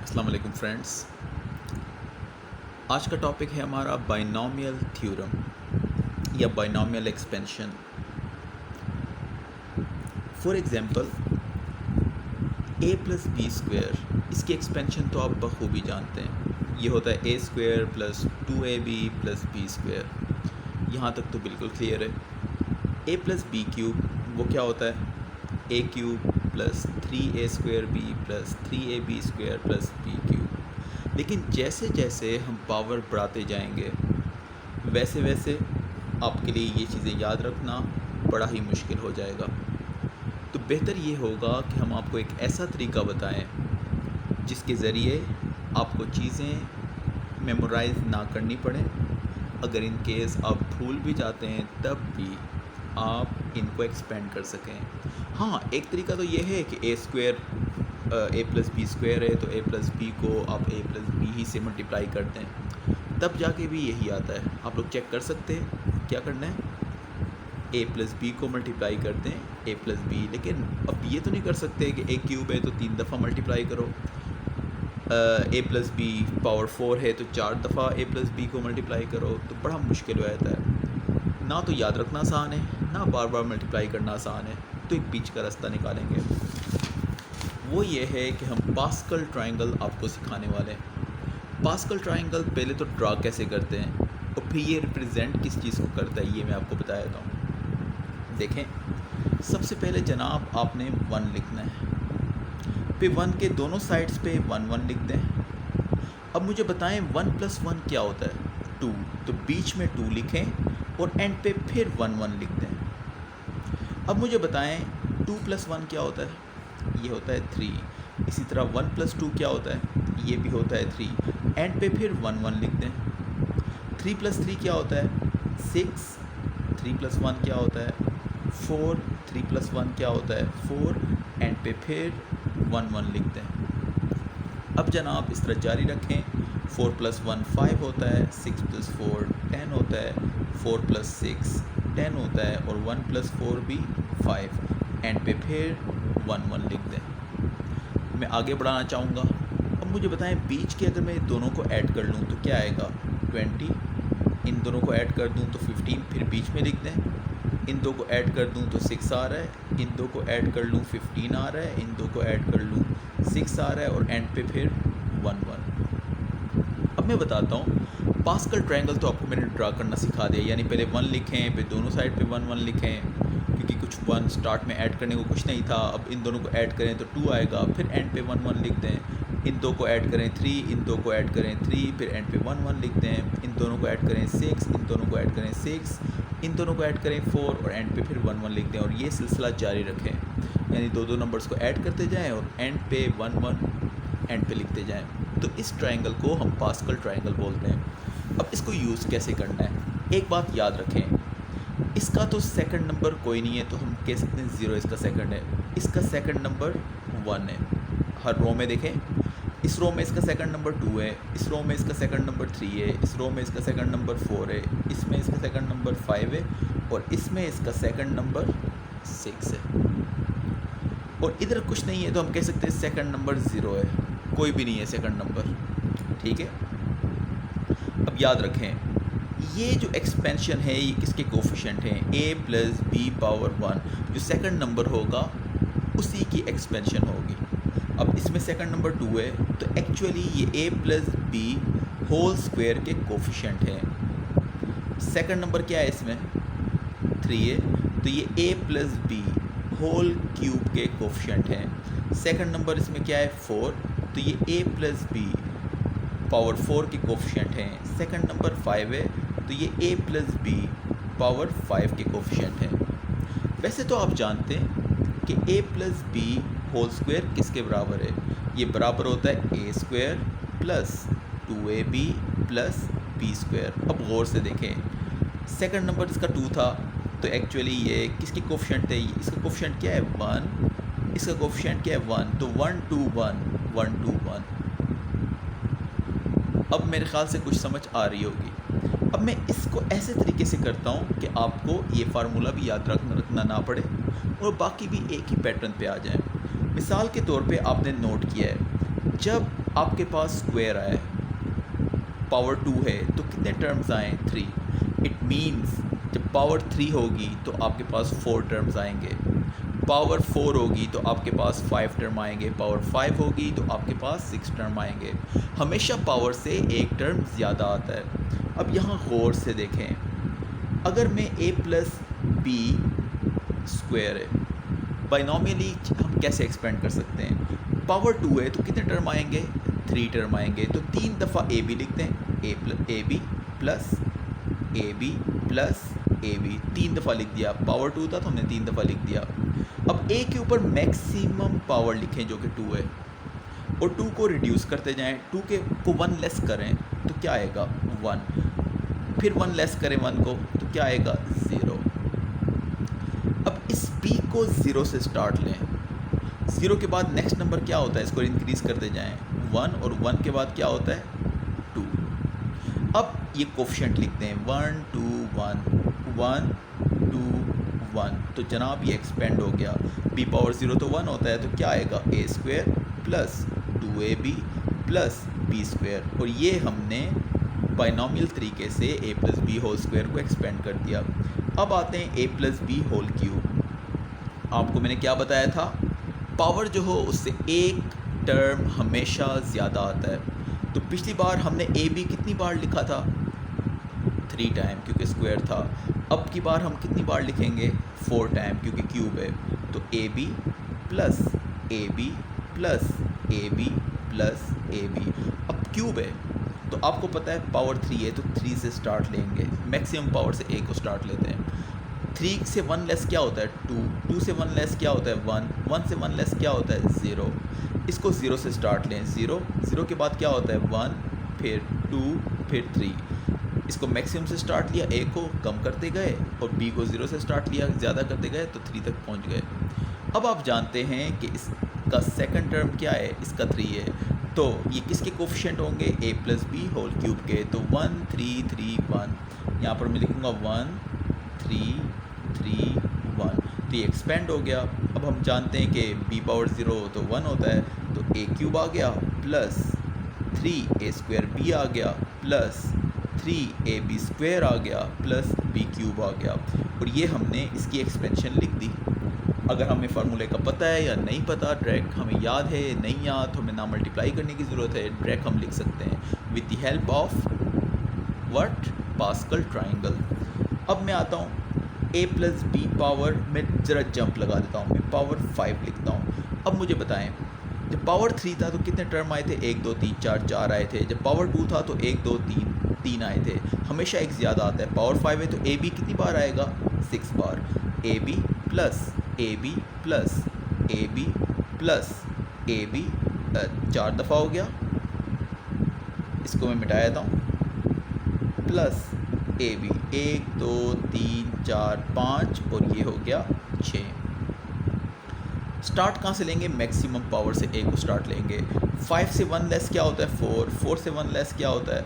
अस्सलाम वालेकुम फ्रेंड्स। आज का टॉपिक है हमारा बाइनोमियल थ्योरम या binomial expansion. For example A plus B square, इसकी एक्सपेंशन तो आप बखूबी जानते हैं। ये होता है A square plus 2ab plus B square. यहाँ तक तो बिल्कुल क्लियर है। ए प्लस बी क्यूब वो क्या होता है? A cube plus 3a square B plus 3ab square plus B cube. लेकिन जैसे जैसे हम पावर बढ़ाते जाएंगे वैसे वैसे आपके लिए ये चीज़ें याद रखना बड़ा ही मुश्किल हो जाएगा। तो बेहतर ये होगा कि हम आपको एक ऐसा तरीका बताएं जिसके ज़रिए आपको चीज़ें मेमोराइज़ ना करनी पड़े। अगर इन केस आप भूल भी जाते हैं तब भी आप इनको एक्सपेंड कर सकें। हाँ, एक तरीका तो ये है कि ए स्क्वायर ए प्लस बी स्क्वायर है तो ए प्लस बी को आप ए प्लस बी ही से मल्टीप्लाई करते हैं, तब जाके भी यही आता है। आप लोग चेक कर सकते हैं क्या करना है। ए प्लस बी को मल्टीप्लाई करते हैं ए प्लस बी, लेकिन अब ये तो नहीं कर सकते कि ए क्यूब है तो 3 दफ़ा मल्टीप्लाई करो। ए प्लस बी पावर 4 है तो 4 दफ़ा ए प्लस बी को मल्टीप्लाई करो, तो बड़ा मुश्किल हो जाता है। ना तो याद रखना आसान है, ना बार बार मल्टीप्लाई करना आसान है। तो एक बीच का रास्ता निकालेंगे, वो ये है कि हम पास्कल ट्रायंगल आपको सिखाने वाले हैं। पास्कल ट्रायंगल पहले तो ड्रा कैसे करते हैं और फिर ये रिप्रेजेंट किस चीज़ को करता है ये मैं आपको बता देता हूँ। देखें, सबसे पहले जनाब आपने 1 लिखना है, फिर 1 के दोनों साइड्स पे 1 1 लिख दें। अब मुझे बताएं 1 + 1 क्या होता है? 2। तो बीच में 2 लिखें और एंड पे फिर 1 1 लिख दें। अब मुझे बताएं 2 + 1 क्या होता है? ये होता है 3। इसी तरह 1 + 2 क्या होता है? ये भी होता है 3। एंड पे फिर 1 1 लिख दें। 3 + 3 क्या होता है? 6। 3 + 1 क्या होता है? 4। 3 + 1 क्या होता है? 4। एंड पे फिर 1 1 लिख दें। अब जनाब इस तरह जारी रखें। 4 + 1 5 होता है, 6 + 4 10 होता है, 4 + 6 10 होता है और 1 + 4 भी 5। एंड पे फिर 1 1 लिख दें। मैं आगे बढ़ाना चाहूँगा। अब मुझे बताएं बीच के अगर मैं दोनों को ऐड कर लूँ तो क्या आएगा? 20। इन दोनों को ऐड कर दूँ तो 15, फिर बीच में लिख दें। इन दो को ऐड कर दूँ तो 6 आ रहा है, इन दो को ऐड कर लूँ 15 आ रहा है, इन दो को ऐड कर लूँ 6 आ रहा है और एंड पे फिर 1 1। अब मैं बताता हूँ, पास्कल ट्रायंगल तो आपको मैंने ड्रा करना सिखा दिया, यानी पहले 1 लिखें फिर दोनों साइड पे 1 1 लिखें, क्योंकि कुछ 1 स्टार्ट में ऐड करने को कुछ नहीं था। अब इन दोनों को ऐड करें तो 2 आएगा, फिर एंड पे 1 1 लिख दें। इन दो को ऐड करें 3, इन दो को ऐड करें 3, फिर एंड पे 1 1 लिख दें। इन दोनों को ऐड करें 6, इन दोनों को ऐड करें 6, इन दोनों को ऐड करें 4 और एंड पे फिर 1 1 लिख दें। और ये सिलसिला जारी रखें, यानी दो नंबर्स को ऐड करते जाएं और एंड पे 1 1 एंड पे लिखते जाएं। तो इस ट्रायंगल को हम पास्कल ट्रायंगल बोलते हैं। अब इसको यूज़ कैसे करना है, एक बात याद रखें, इसका तो सेकंड नंबर कोई नहीं है तो हम कह सकते हैं 0 इसका सेकंड है। इसका सेकंड नंबर 1 है। हर रो में देखें, इस रो में इसका सेकंड नंबर 2 है, इस रो में इसका सेकंड नंबर 3 है, इस रो में इसका सेकंड नंबर 4 है, इसमें इसका सेकंड नंबर 5 है और इसमें इसका सेकंड नंबर 6 है। और इधर कुछ नहीं है तो हम कह सकते हैं सेकंड नंबर 0 है, कोई भी नहीं है सेकंड नंबर। ठीक है, अब याद रखें ये जो एक्सपेंशन है ये किसके कोफिशिएंट हैं? a + b पावर 1, जो सेकंड नंबर होगा उसी की एक्सपेंशन होगी। अब इसमें सेकंड नंबर 2 है तो एक्चुअली ये a + b होल स्क्वायर के कोफिशिएंट हैं। सेकंड नंबर क्या है इसमें? 3 है, तो ये a + b होल क्यूब के कोफिशिएंट हैं। सेकंड नंबर इसमें क्या है? 4, तो ये a + b पावर 4 के कोफिशिएंट हैं। सेकंड नंबर 5 है तो ये a + b पावर 5 के कोफिशिएंट हैं। वैसे तो आप जानते हैं कि a + b होल स्क्वायर किसके बराबर है? ये बराबर होता है a² + 2ab + b स्क्वायर। अब गौर से देखें, सेकंड नंबर इसका 2 था तो एक्चुअली ये किसके कोफिशिएंट है? इसका कोफिशिएंट क्या है? 1। इसका कोफिशिएंट क्या है? 1, तो 1 2 1 1 2 1। अब मेरे ख्याल से कुछ समझ आ रही होगी। अब मैं इसको ऐसे तरीके से करता हूँ कि आपको ये फार्मूला भी याद रखना ना पड़े और बाकी भी एक ही पैटर्न पे आ जाए। मिसाल के तौर पे आपने नोट किया है, जब आपके पास स्क्वायर आया है, पावर 2 है, तो कितने टर्म्स आए? 3। इट मीन्स जब पावर 3 होगी तो आपके पास 4 टर्म्स आएंगे, पावर 4 होगी तो आपके पास 5 टर्म आएंगे, पावर 5 होगी तो आपके पास 6 टर्म आएंगे। हमेशा पावर से एक टर्म ज़्यादा आता है। अब यहाँ गौर से देखें, अगर मैं a प्लस बी स्क्वायर है, बाइनोमियली हम कैसे एक्सपेंड कर सकते हैं? पावर 2 है तो कितने टर्म आएंगे? 3 टर्म आएंगे, तो 3 दफ़ा ए बी लिखते हैं, a B plus A B plus A b, 3 दफ़ा लिख दिया। पावर 2 था तो हमने 3 दफ़ा लिख दिया। अब ए के ऊपर मैक्सिमम पावर लिखें जो कि 2 है, और 2 को रिड्यूस करते जाएं, 2 को 1 लेस करें तो क्या आएगा? 1, फिर 1 लेस करें 1 को तो क्या आएगा? 0। अब इस b को 0 से स्टार्ट लें, 0 के बाद नेक्स्ट नंबर क्या होता है? इसको इंक्रीज़ करते जाएं, 1, और 1 के बाद क्या होता है? 2। अब ये कोफिशिएंट लिखते हैं, 1 2 1 1 2 1, तो जनाब ये एक्सपेंड हो गया। b पावर 0 तो 1 होता है, तो क्या आएगा? a square plus 2ab plus b square, और ये हमने बाइनोमियल तरीके से a plus b whole square को एक्सपेंड कर दिया। अब आते हैं a plus b whole cube. आपको मैंने क्या बताया था? पावर जो हो उससे एक टर्म हमेशा ज़्यादा आता है। तो पिछली बार हमने ए बी कितनी बार लिखा था? 3 टाइम, क्योंकि स्क्वायर था। अब की बार हम कितनी बार लिखेंगे? 4 टाइम, क्योंकि क्यूब है। तो a B plus A B plus A B plus A b. अब क्यूब है तो आपको पता है पावर 3 है, तो 3 से स्टार्ट लेंगे, मैक्सिमम पावर से ए को स्टार्ट लेते हैं। 3 से 1 लेस क्या होता है? 2, 2 से 1 लेस क्या होता है? 1, 1 से 1 लेस क्या होता है? 0। इसको 0 से स्टार्ट लें, 0, 0 के बाद क्या होता है? 1, फिर 2, फिर 3। इसको मैक्सिमम से स्टार्ट लिया, ए को कम करते गए, और बी को 0 से स्टार्ट लिया, ज़्यादा करते गए, तो 3 तक पहुंच गए। अब आप जानते हैं कि इसका सेकंड टर्म क्या है? इसका 3 है, तो ये किसके कोफिशिएंट होंगे? a plus b whole cube के। तो 1 3 3 1, यहाँ पर मैं लिखूँगा 1 3 3 1, तो ये एक्सपेंड हो गया। अब हम जानते हैं कि b पावर 0 तो 1 होता है, तो a क्यूब आ गया प्लस 3a स्क्वायर b आ गया प्लस 3ab स्क्वायर आ गया प्लस b क्यूब आ गया, और ये हमने इसकी एक्सपेंशन लिख दी। अगर हमें फार्मूले का पता है या नहीं पता, डायरेक्ट हमें याद है नहीं याद, तो हमें ना मल्टीप्लाई करने की ज़रूरत है, डायरेक्ट हम लिख सकते हैं with the help of what? Pascal triangle. अब मैं आता हूँ a प्लस बी पावर, मैं ज़रा जंप लगा देता हूँ, मैं पावर 5 लिखता हूँ। अब मुझे बताएं, जब पावर 3 था तो कितने टर्म आए थे? 1 2 3 4, 4 आए थे। जब पावर 2 था तो 1 2 3 3 आए थे। हमेशा एक ज़्यादा आता है। पावर 5 है तो ए बी कितनी बार आएगा? 6 बार। A B plus A B plus A B plus A B 4 दफ़ा हो गया, इसको मैं मिटा देता हूँ, प्लस ए बी 1 2 3 4 5, और ये हो गया 6। स्टार्ट कहाँ से लेंगे? मैक्सिमम पावर से ए को स्टार्ट लेंगे। 5 से 1 लेस क्या होता है? 4, 4 से 1 लेस क्या होता है?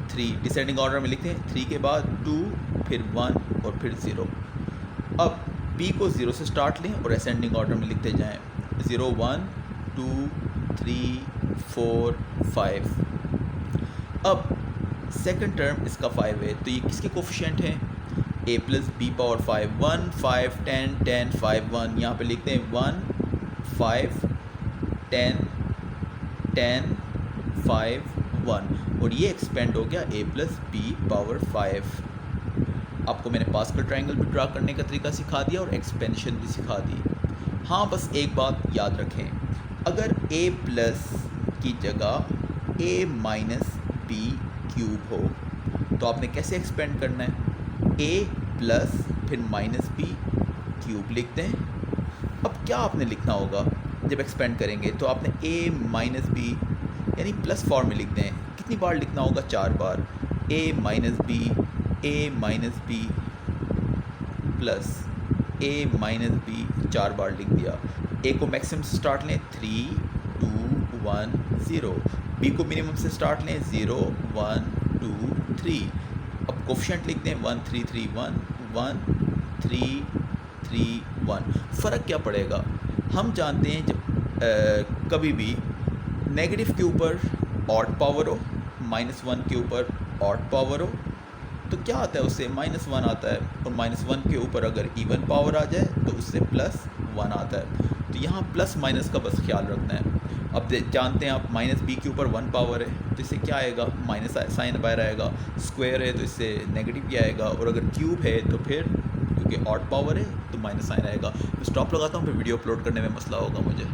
3। डिसेंडिंग ऑर्डर में लिखते हैं, 3 के बाद 2, फिर 1 और फिर 0। अब b को 0 से स्टार्ट लें और असेंडिंग ऑर्डर में लिखते जाएं, 0 1 2 3 4 5। अब सेकंड टर्म इसका 5 है, तो ये किसके कोफिशिएंट हैं? a plus b power 5, 1 5 10 10 5 1। यहाँ पे लिखते हैं 1 5 10 10 5 1, और ये एक्सपेंड हो गया a प्लस बी पावर 5। आपको मैंने पास्कल ट्रायंगल भी ड्रा करने का तरीका सिखा दिया और एक्सपेंशन भी सिखा दी। हाँ, बस एक बात याद रखें, अगर a प्लस की जगह a माइनस बी क्यूब हो तो आपने कैसे एक्सपेंड करना है? a प्लस फिर माइनस बी क्यूब लिखते हैं। अब क्या आपने लिखना होगा जब एक्सपेंड करेंगे? तो आपने a माइनस बी यानी प्लस फॉर्म में लिख दें। कितनी बार लिखना होगा? 4 बार। a minus b, a minus b plus a minus b 4 बार लिख दिया। a को मैक्सिमम से स्टार्ट लें, 3 2 1 0। b को मिनिमम से स्टार्ट लें, 0 1 2 3। अब कोफिशिएंट लिख दें, 1 3 3 1 1 3 3 1। फ़र्क क्या पड़ेगा? हम जानते हैं जब कभी भी नेगेटिव के ऊपर ऑड पावर हो, -1 के ऊपर ऑड पावर हो, तो क्या आता है उससे -1 आता है, और -1 के ऊपर अगर इवन पावर आ जाए तो उससे +1 आता है। तो यहाँ प्लस माइनस का बस ख्याल रखना है। अब जानते हैं आप -b के ऊपर 1 पावर है तो इससे क्या आएगा, माइनस साइन बाहर आएगा, स्क्वायर है तो इससे नेगेटिव ही आएगा, और अगर क्यूब है तो फिर क्योंकि ऑड पावर है तो माइनस साइन आएगा। मैं स्टॉप लगाता हूँ, फिर वीडियो अपलोड करने में मसला होगा मुझे।